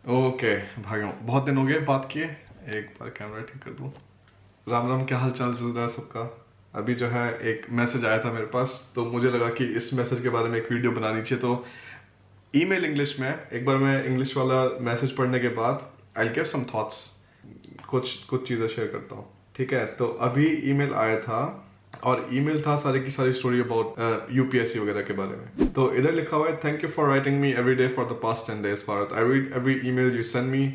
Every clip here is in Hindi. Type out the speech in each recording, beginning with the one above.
ओके भाइयों, बहुत दिन हो गए बात किए। एक बार कैमरा ठीक कर दूं। राम राम, क्या हाल चाल चल रहा है सबका। अभी जो है एक मैसेज आया था मेरे पास, तो मुझे लगा कि इस मैसेज के बारे में एक वीडियो बनानी चाहिए। तो ईमेल इंग्लिश में, एक बार मैं इंग्लिश वाला मैसेज पढ़ने के बाद आई गिव सम थॉट्स, कुछ कुछ चीज़ें शेयर करता हूँ। ठीक है, तो अभी ईमेल आया था और ईमेल था सारी की सारी स्टोरी अबाउट यूपीएससी वगैरह के बारे में। तो इधर लिखा हुआ है, thank you for writing me every day for the past 10 days Bharat, I read every email you send me.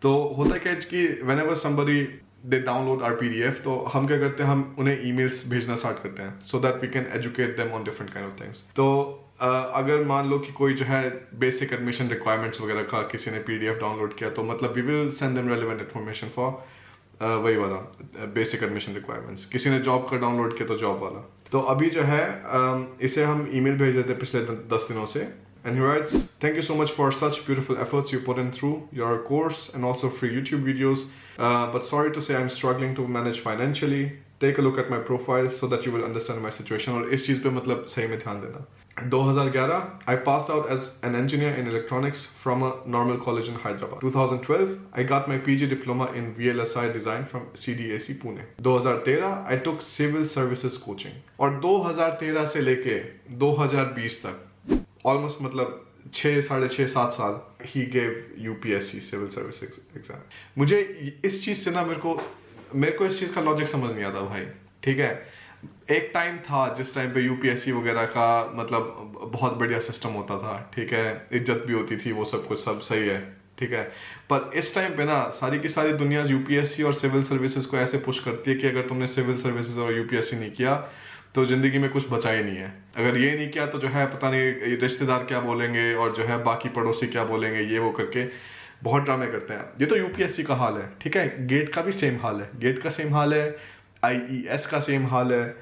तो होता क्या है कि whenever somebody they download our PDF, तो हम क्या करते हैं, हम उन्हें ईमेल्स भेजना स्टार्ट करते हैं so that we can educate them on different kind of things. तो अगर मान लो कि कोई जो है बेसिक एडमिशन रिक्वायरमेंट्स वगैरह का किसी ने पीडीएफ डाउनलोड किया, तो मतलब we will send them relevant information for वही वाला बेसिक एडमिशन रिक्वायरमेंट्स। किसी ने जॉब का डाउनलोड किया तो जॉब वाला। तो अभी जो है इसे हम ईमेल भेज देते पिछले 10 दिनों से। And he writes, thank you so much for such beautiful efforts you put in through your course and also free YouTube videos. But sorry to say I'm struggling to manage financially. Take a look at my profile so that you will understand my situation. और इस चीज़ पे मतलब सही में ध्यान देना। 2011, I passed out as an engineer in electronics from a normal college in Hyderabad. 2012, I got my PG diploma in VLSI design from CDAC Pune. 2013, I took civil services coaching. और 2013 से लेके 2020 तक ऑलमोस्ट मतलब 6, 6.5, 7 साल ही gave UPSC civil service exam. मुझे इस चीज से ना मेरे को इस चीज का लॉजिक समझ नहीं आता भाई। ठीक है, एक टाइम था जिस टाइम पे यूपीएससी वगैरह का मतलब बहुत बढ़िया सिस्टम होता था। ठीक है, इज्जत भी होती थी, वो सब कुछ सब सही है। ठीक है, पर इस टाइम पे ना सारी की सारी दुनिया यूपीएससी और सिविल सर्विसेज को ऐसे पुश करती है कि अगर तुमने सिविल सर्विसेज और यूपीएससी नहीं किया तो जिंदगी में कुछ बचा ही नहीं है। अगर ये नहीं किया तो जो है पता नहीं रिश्तेदार क्या बोलेंगे और जो है बाकी पड़ोसी क्या बोलेंगे, ये वो करके बहुत ड्रामे करते हैं। ये तो यूपीएससी का हाल है। ठीक है, गेट का भी सेम हाल है, गेट का सेम हाल है, आईईएस का सेम हाल है।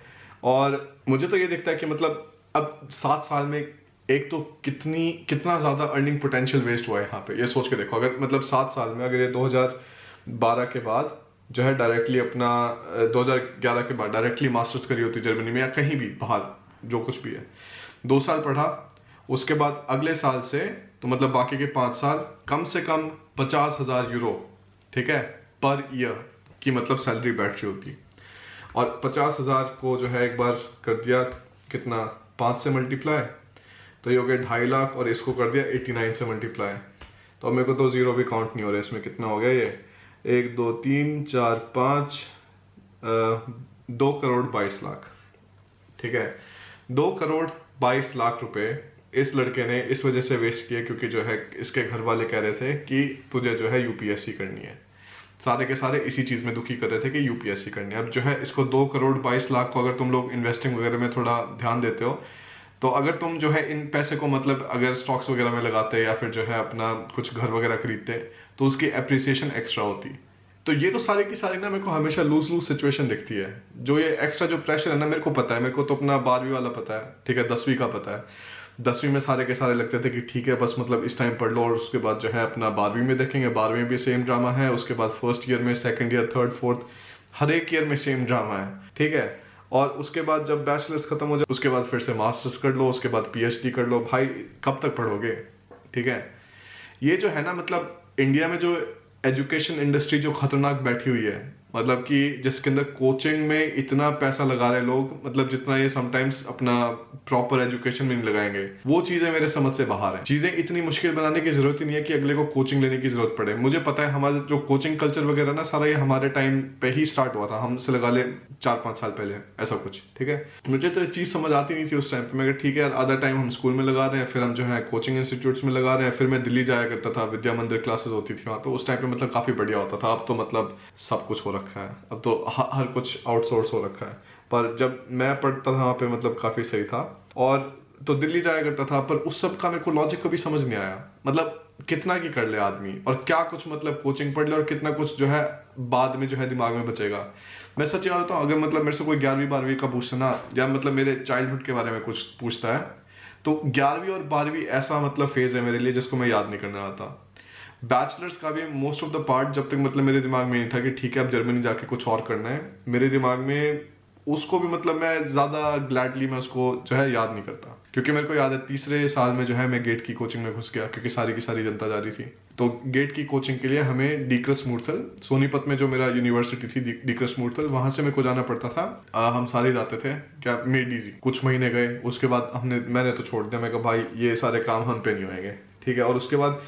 और मुझे तो ये दिखता है कि मतलब अब 7 साल में एक तो कितना ज्यादा अर्निंग पोटेंशियल वेस्ट हुआ है यहाँ पे। ये सोच के देखो, अगर मतलब 7 साल में अगर ये 2012 के बाद जो है डायरेक्टली अपना 2011 के बाद डायरेक्टली मास्टर्स करी होती जर्मनी में या कहीं भी बाहर, जो कुछ भी है, 2 साल पढ़ा, उसके बाद अगले साल से तो मतलब बाकी के 5 साल कम से कम 50,000 यूरो, ठीक है, पर ईयर की मतलब सैलरी बैठ रही होती। और 50,000 को जो है एक बार कर दिया कितना, 5 से मल्टीप्लाई, तो ये हो गया 2.5 लाख, और इसको कर दिया 89 से मल्टीप्लाई। तो अब मेरे को तो जीरो भी काउंट नहीं हो रहा है इसमें। कितना हो गया ये, 1 2 3 4 5 2 करोड़ 22 लाख। ठीक है, 2 करोड़ 22 लाख रुपए इस लड़के ने इस वजह से वेस्ट किए क्योंकि जो है इसके घर वाले कह रहे थे कि तुझे जो है यूपीएससी करनी है। सारे के सारे इसी चीज में दुखी कर रहे थे कि यूपीएससी करनी है। अब जो है इसको 2 करोड़ 22 लाख को अगर तुम लोग इन्वेस्टिंग वगैरह में थोड़ा ध्यान देते हो, तो अगर तुम जो है इन पैसे को मतलब अगर स्टॉक्स वगैरह में लगाते या फिर जो है अपना कुछ घर वगैरह खरीदते, तो उसकी एप्रिसिएशन एक्स्ट्रा होती। तो ये तो सारी की सारी ना मेरे को हमेशा लूज लूज सिचुएशन दिखती है। जो ये एक्स्ट्रा जो प्रेशर है ना, मेरे को पता है, मेरे को तो अपना 12वीं वाला पता है, ठीक है, 10वीं का पता है। 10वीं में सारे के सारे लगते थे कि ठीक है बस मतलब इस टाइम पढ़ लो और उसके बाद जो है अपना 12वीं में देखेंगे। 12वीं में भी सेम ड्रामा है, उसके बाद फर्स्ट ईयर में, सेकंड ईयर, थर्ड, फोर्थ, हर एक ईयर में सेम ड्रामा है। ठीक है, और उसके बाद जब बैचलर्स खत्म हो जाए उसके बाद फिर से मास्टर्स कर लो, उसके बाद पीएचडी कर लो। भाई कब तक पढ़ोगे। ठीक है, ये जो है ना मतलब इंडिया में जो एजुकेशन इंडस्ट्री जो खतरनाक बैठी हुई है, मतलब कि जिसके अंदर कोचिंग में इतना पैसा लगा रहे लोग, मतलब जितना ये समटाइम्स अपना प्रॉपर एजुकेशन में नहीं लगाएंगे, वो चीजें मेरे समझ से बाहर है। चीजें इतनी मुश्किल बनाने की जरूरत ही नहीं है कि अगले को कोचिंग लेने की जरूरत पड़े। मुझे पता है हमारा जो कोचिंग कल्चर वगैरह ना सारा ये हमारे टाइम पे ही स्टार्ट हुआ था, हमसे लगा ले 4-5 साल पहले ऐसा कुछ। ठीक है, मुझे तो ये चीज समझ आती नहीं थी उस टाइम पे। मैं ठीक है यार, आधा टाइम हम स्कूल में लगा रहे हैं, फिर हम जो है कोचिंग इंस्टीट्यूट्स में लगा रहे हैं, फिर मैं दिल्ली जाया करता था, विद्या मंदिर क्लासेस होती थी वहाँ पे। उस टाइम पे मतलब काफी बढ़िया होता था। अब तो मतलब सब कुछ हो रखा है, अब तो हर कुछ आउटसोर्स हो रखा है। पर जब मैं पढ़ता था वहाँ पे मतलब काफी सही था, और तो दिल्ली जाया करता था। पर उस सब का मेरे को लॉजिक कभी समझ नहीं आया, मतलब कितना की कर ले आदमी और क्या कुछ मतलब कोचिंग पढ़ ले और कितना कुछ जो है बाद में जो है दिमाग में बचेगा। मैं सच बताता हूँ, अगर मतलब मेरे से कोई 11वीं 12वीं का पूछता ना, या मतलब मेरे चाइल्डहुड के बारे में कुछ पूछता है, तो 11वीं और 12वीं ऐसा मतलब फेज है मेरे लिए जिसको मैं याद नहीं करना आता। बैचलर्स का भी मोस्ट ऑफ द पार्ट जब तक मतलब मेरे दिमाग में नहीं था कि ठीक है अब जर्मनी जाके कुछ और करना है, मेरे दिमाग में उसको भी मतलब मैं ज़्यादा ग्लैडली मैं उसको जो है याद नहीं करता, क्योंकि मेरे को याद है तीसरे साल में जो है मैं गेट की कोचिंग में घुस गया, क्योंकि सारी की सारी जनता जा रही थी। तो गेट की कोचिंग के लिए हमें डीक्रस मूर्थल, सोनीपत में जो मेरा यूनिवर्सिटी थी डीक्रस मूर्थल, वहां से मेरे को जाना पड़ता था। हम सारे जाते थे, क्या मेडीजी कुछ महीने गए, उसके बाद मैंने तो छोड़ दिया। मैं कहा भाई ये सारे काम हम पे नहीं होंगे, ठीक है। और उसके बाद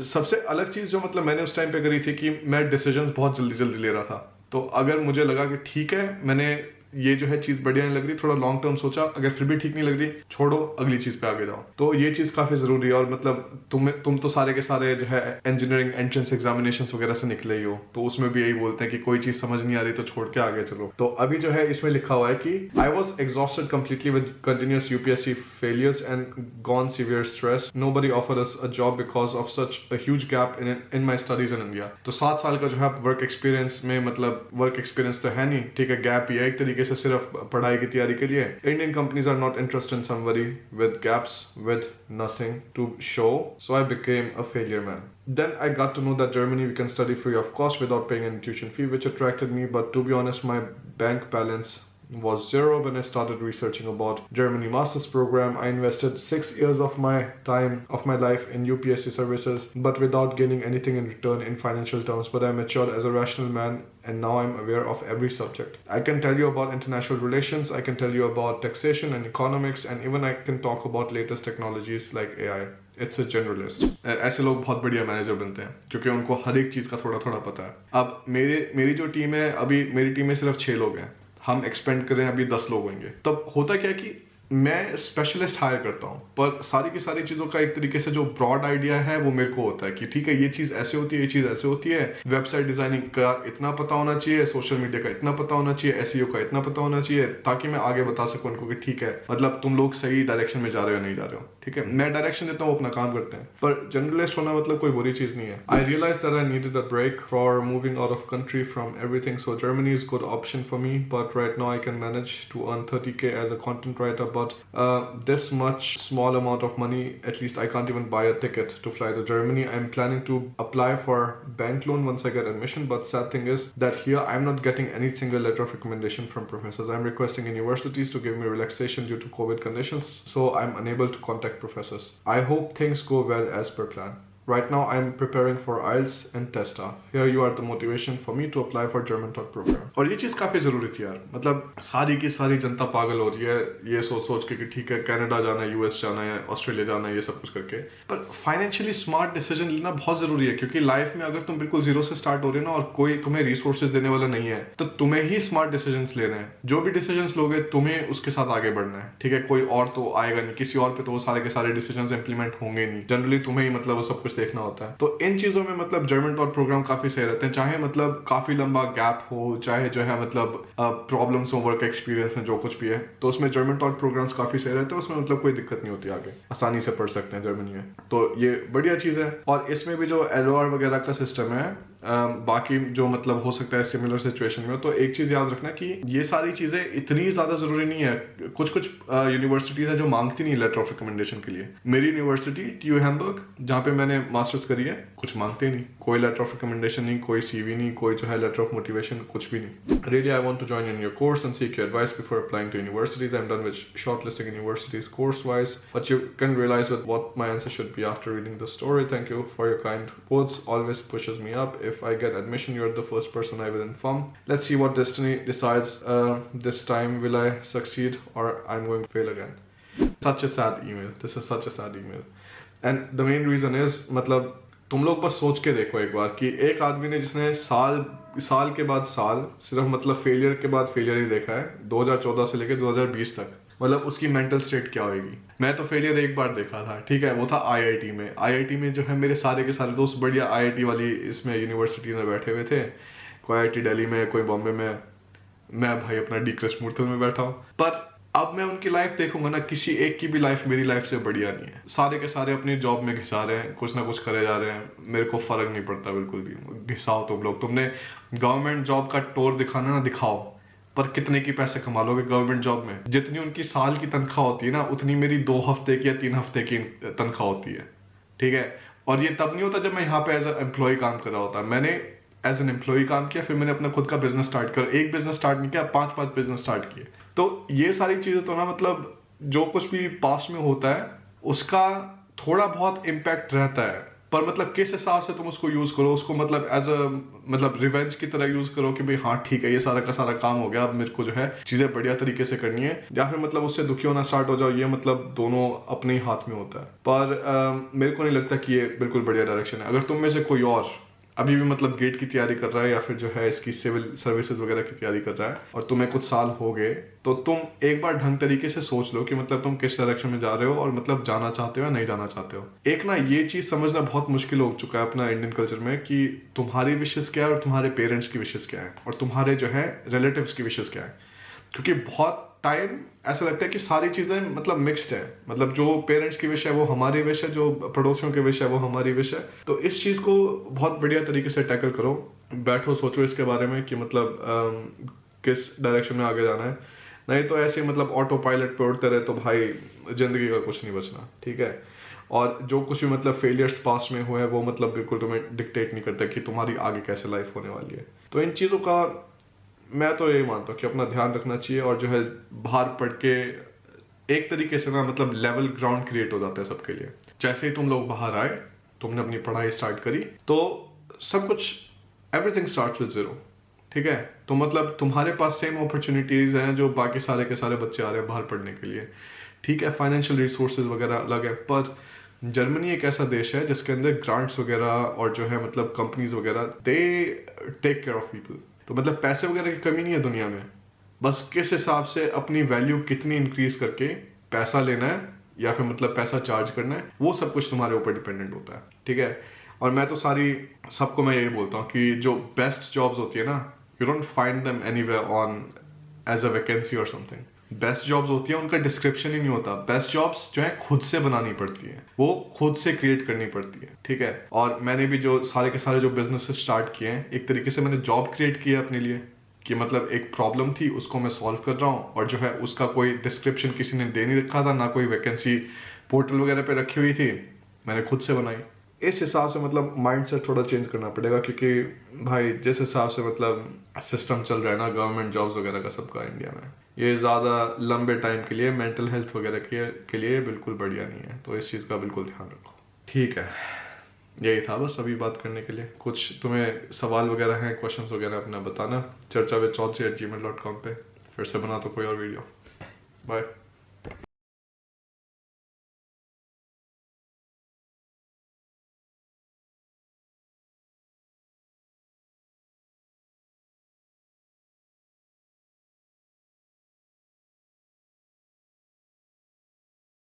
सबसे अलग चीज जो मतलब मैंने उस टाइम पे करी थी कि मैं डिसीजंस बहुत जल्दी जल्दी ले रहा था। तो अगर मुझे लगा कि ठीक है, मैंने ये जो है चीज बढ़िया नहीं लग रही, थोड़ा लॉन्ग टर्म सोचा, अगर फिर भी ठीक नहीं लग रही, छोड़ो, अगली चीज पे आगे जाओ। तो ये चीज काफी जरूरी है। और मतलब तुम तो सारे के सारे जो है इंजीनियरिंग एंट्रेंस एग्जामिनेशंस वगैरह से निकले ही हो, तो उसमें भी यही बोलते हैं कि कोई चीज समझ नहीं आ रही तो छोड़ के आगे चलो। तो अभी जो है इसमें लिखा हुआ है कि I was exhausted completely with continuous UPSC failures and gone severe stress, nobody offered us a job because of such a huge gap in my studies in India. तो 7 साल का जो है वर्क एक्सपीरियंस में, मतलब वर्क एक्सपीरियंस तो है नहीं, ठीक है, गैप ही है एक तरीके से सिर्फ पढ़ाई की तैयारी के लिए। Indian companies are not interested in somebody with gaps with nothing to show, so I became a failure man. Then I got to know that Germany we can study free of cost without paying any tuition fee, which attracted me. But to be honest, my bank balance was zero when I started researching about Germany master's program. I invested 6 years of my time of my life in UPSC services, but without gaining anything in return in financial terms. But I matured as a rational man, and now I'm aware of every subject. I can tell you about international relations, I can tell you about taxation and economics, and even I can talk about latest technologies like AI. It's a generalist. ऐसे लोग बहुत बढ़िया मैनेजर बनते हैं क्योंकि उनको हर एक चीज का थोड़ा थोड़ा पता है। अब मेरी जो टीम है, अभी मेरी टीम में सिर्फ 6 लोग हैं, हम एक्सपेंड करें अभी 10 लोग होंगे। तब होता क्या है कि मैं स्पेशलिस्ट हायर करता हूँ, पर सारी की सारी चीजों का एक तरीके से जो ब्रॉड आइडिया है वो मेरे को होता है कि ठीक है ये चीज ऐसे होती है, ये चीज ऐसे होती है, वेबसाइट डिजाइनिंग का इतना पता होना चाहिए, सोशल मीडिया का इतना पता होना चाहिए, एसईओ का इतना पता होना चाहिए, ताकि मैं आगे बता सकूं उनको कि ठीक है मतलब तुम लोग सही डायरेक्शन में जा रहे हो नहीं जा रहे हो, ठीक है। मैं डायरेक्शन देता हूँ, अपना काम करते हैं। पर जर्नलिस्ट होना मतलब कोई बुरी चीज नहीं है। I realise that I needed a break for moving out of country from everything, so Germany is good option for me, but right now I can manage to earn 30K as a content writer, but this much small amount of money, at least I can't even buy a ticket to fly to Germany. I'm planning to apply for bank loan once I get admission, but sad thing is that here I'm not getting any single letter of recommendation from professors. I'm requesting universities to give me relaxation due to COVID conditions, so I'm unable to contact professors. I hope things go well as per plan. Right now I'm preparing for IELTS and TESTA. Here you are the motivation for me to apply for German Talk program. और ये चीज काफी जरूरी थी यार, मतलब सारी की सारी जनता पागल हो रही है ये सोच सोच के कि ठीक है कनाडा जाना है, यूएस जाना है, ऑस्ट्रेलिया जाना है, ये सब कुछ करके। पर फाइनेंशियली स्मार्ट डिसीजन लेना बहुत जरूरी है, क्योंकि लाइफ में अगर तुम बिल्कुल जीरो से स्टार्ट हो रहे हो ना, और कोई तुम्हें रिसोर्सेज देने वाला नहीं है, तो तुम्हें ही स्मार्ट डिसीजन लेना है। जो भी डिसीजन लोगे तुम्हें उसके साथ आगे बढ़ना है, ठीक है। कोई और तो आएगा नहीं, किसी और पे तो वो सारे के सारे डिसीजन इंप्लीमेंट होंगे नहीं, जनरली तुम्हें ही मतलब वो सब कुछ देखना होता है। तो इन चीजों में मतलब जर्मन टॉक प्रोग्राम काफी सही रहते हैं, चाहे मतलब काफी लंबा गैप हो, चाहे जो है मतलब प्रॉब्लम्स हो वर्क एक्सपीरियंस में, जो कुछ भी है, तो उसमें जर्मन टॉक प्रोग्राम्स काफी सही रहते हैं। उसमें मतलब कोई दिक्कत नहीं होती, आगे आसानी से पढ़ सकते हैं जर्मनी में, तो ये बढ़िया चीज है। और इसमें भी जो एलओआर वगैरह का सिस्टम है, बाकी जो मतलब हो सकता है सिमिलर सिचुएशन में, तो एक चीज याद रखना कि ये सारी चीजें इतनी ज्यादा जरूरी नहीं है। कुछ कुछ यूनिवर्सिटीज है जो मांगती नहीं लेटर ऑफ रिकमेंडेशन के लिए। मेरी यूनिवर्सिटी TU हैम्बर्ग, जहाँ पे मैंने मास्टर्स करी है, कुछ मांगते नहीं, कोई लेटर ऑफ रिकमेंडेशन नहीं, कोई CV नहीं, कोई जो है लेटर ऑफ मोटिवेशन, कुछ भी नहीं। Really, I want to join in your course and seek your advice before applying to universities. I'm done with shortlisting universities course-wise, but you can realize what my answer should be after reading the story. Thank you for your kind words. Always pushes me up. If I get admission, you're the first person I will inform. Let's see what destiny decides. This time, will I succeed or I'm going to fail again? Such a sad email. This is such a sad email. And the main reason is, मतलब तुम लोग बस सोच के देखो एक बार कि एक आदमी ने जिसने साल के बाद साल सिर्फ मतलब फेलियर के बाद फेलियर ही देखा है 2014 से लेकर 2020 तक, मतलब उसकी मेंटल स्टेट क्या होगी। मैं तो फेलियर एक बार देखा था, ठीक है, वो था IIT में। IIT में जो है मेरे सारे के सारे दोस्त बढ़िया IIT वाली इसमें यूनिवर्सिटी में बैठे हुए थे, कोई IIT दिल्ली में, कोई बॉम्बे में, मैं भाई अपना डीक्रस मूर्थल में बैठा हूँ। पर अब मैं उनकी लाइफ देखूंगा ना, किसी एक की भी लाइफ मेरी लाइफ से बढ़िया नहीं है। सारे के सारे अपनी जॉब में घिसा रहे हैं, कुछ ना कुछ करे जा रहे हैं, मेरे को फर्क नहीं पड़ता बिल्कुल भी। घिसाओ तुम लोग, तुमने गवर्नमेंट जॉब का टोर दिखाना ना दिखाओ, पर कितने की पैसे कमा लोगे गवर्नमेंट जॉब में? जितनी उनकी साल की तनख्वाह होती है ना, उतनी मेरी 2 हफ्ते की या 3 हफ्ते की तनख्वाह होती है, ठीक है। और ये तब नहीं होता जब मैं यहाँ पे एज ए एम्प्लॉय काम कर रहा होता। मैंने एज एन एम्प्लॉय काम किया, फिर मैंने अपना खुद का बिजनेस स्टार्ट किया, एक बिजनेस स्टार्ट नहीं किया, 5 बिजनेस स्टार्ट किए। तो ये सारी चीजें तो ना मतलब जो कुछ भी पास्ट में होता है उसका थोड़ा बहुत इम्पैक्ट रहता है, पर मतलब किस हिसाब से तुम उसको यूज करो, उसको मतलब एज अ मतलब रिवेंज की तरह यूज करो कि भाई हाँ ठीक है ये सारा का सारा काम हो गया, अब मेरे को जो है चीजें बढ़िया तरीके से करनी है, या फिर मतलब उससे दुखी होना स्टार्ट हो जाओ, ये मतलब दोनों अपने ही हाथ में होता है। पर मेरे को नहीं लगता कि ये बिल्कुल बढ़िया डायरेक्शन है। अगर तुम में से कोई और अभी भी मतलब गेट की तैयारी कर रहा है या फिर जो है इसकी सिविल सर्विसेज वगैरह की तैयारी कर रहा है और तुम्हें कुछ साल हो गए, तो तुम एक बार ढंग तरीके से सोच लो कि मतलब तुम किस डायरेक्शन में जा रहे हो और मतलब जाना चाहते हो या नहीं जाना चाहते हो। एक ना ये चीज समझना बहुत मुश्किल हो चुका है अपना इंडियन कल्चर में कि तुम्हारी विशेष क्या है और तुम्हारे पेरेंट्स की विशेष क्या है और तुम्हारे जो है रिलेटिव्स की विशेष क्या है, क्योंकि बहुत टाइम ऐसा लगता है कि सारी चीजें मतलब मिक्स्ड है, मतलब जो पेरेंट्स की विश है वो हमारी विश है, जो पड़ोसियों की विश है वो हमारी विश है। तो इस चीज को बहुत बढ़िया तरीके से टैकल करो, बैठो सोचो इसके बारे में कि मतलब किस डायरेक्शन में आगे जाना है। नहीं तो ऐसे मतलब ऑटो पायलट पे उड़ते रहे तो भाई जिंदगी का कुछ नहीं बचना, ठीक है। और जो कुछ भी मतलब फेलियर्स पास्ट में हुए हैं वो मतलब बिल्कुल तुम्हें डिक्टेट नहीं करता कि तुम्हारी आगे कैसे लाइफ होने वाली है। तो इन चीजों का मैं तो यही मानता हूँ कि अपना ध्यान रखना चाहिए, और जो है बाहर पढ़ के एक तरीके से ना मतलब लेवल ग्राउंड क्रिएट हो जाता है सबके लिए। जैसे ही तुम लोग बाहर आए, तुमने अपनी पढ़ाई स्टार्ट करी, तो सब कुछ एवरीथिंग स्टार्ट्स विद जीरो, ठीक है। तो मतलब तुम्हारे पास सेम अपॉर्चुनिटीज हैं जो बाकी सारे के सारे बच्चे आ रहे हैं बाहर पढ़ने के लिए, ठीक है। फाइनेंशियल रिसोर्सेज वगैरह अलग है, पर जर्मनी एक ऐसा देश है जिसके अंदर ग्रांट्स वगैरह और जो है मतलब कंपनीज वगैरह they take care of people. तो मतलब पैसे वगैरह की कमी नहीं है दुनिया में, बस किस हिसाब से अपनी वैल्यू कितनी इंक्रीज करके पैसा लेना है या फिर मतलब पैसा चार्ज करना है, वो सब कुछ तुम्हारे ऊपर डिपेंडेंट होता है, ठीक है। और मैं तो सबको मैं यही बोलता हूँ कि जो बेस्ट जॉब्स होती है ना, you don't find them anywhere on as a vacancy or something. Best jobs होती है उनका डिस्क्रिप्शन ही नहीं होता। बेस्ट जॉब्स जो है खुद से बनानी पड़ती है, वो खुद से क्रिएट करनी पड़ती है, ठीक है। और मैंने भी जो सारे के सारे जो बिजनेस स्टार्ट किए हैं, एक तरीके से मैंने जॉब क्रिएट किया अपने लिए कि मतलब एक प्रॉब्लम थी उसको मैं सॉल्व कर रहा हूँ, और जो है उसका कोई डिस्क्रिप्शन किसी ने दे नहीं रखा था, ना कोई वैकेंसी पोर्टल वगैरह पे रखी हुई थी, मैंने खुद से बनाई। इस हिसाब से मतलब माइंडसेट थोड़ा चेंज करना पड़ेगा, क्योंकि भाई जिस हिसाब से मतलब सिस्टम चल रहा है ना गवर्नमेंट जॉब्स वगैरह का सबका इंडिया में, ये ज़्यादा लंबे टाइम के लिए मेंटल हेल्थ वगैरह के लिए बिल्कुल बढ़िया नहीं है। तो इस चीज़ का बिल्कुल ध्यान रखो, ठीक है। यही था बस अभी बात करने के लिए। कुछ तुम्हें सवाल वगैरह हैं, क्वेश्चंस वगैरह अपना बताना, चर्चा विद चौधरी@gmail.com पे। फिर से बना तो कोई और वीडियो। बाय।